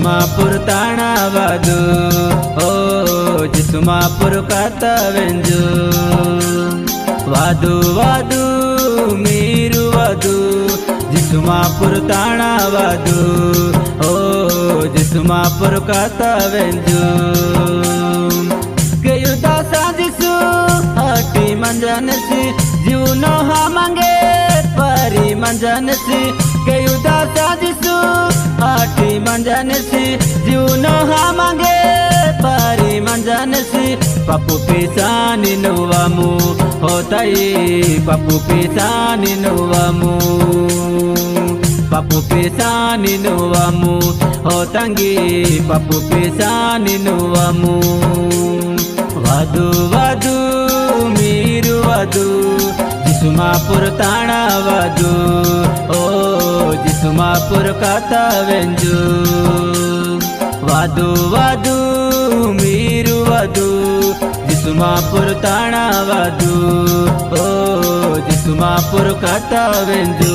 जिसुमापुर ताणावादु ओ जिसुमापुर कातवेंजु वादु वादु मीरु वादु जिसुमापुर ताणावादु ओ जिसुमापुर कातवेंजु केयुदा साजिसु हटी मंजनसी जीवनो हा मांगे परी मंजनसी केयुदा साजिसु हटी मंजनसी जीवनो हा मांगे परी मंजनसी पप्पू पिसानी नुवामु होताई पप्पू पिसानी नुवामु पप्पू पिसानी नुवामु होतंगी पप्पू पिसानी नुवामु वादु वादु मीरु वादु जिसुमापुर ताणावादु ओ जिसुमापुर कातवेंजु वादु वादु मीरु वादु जिसुमापुर ताणावादु ओ जिसुमापुर कातवेंजु।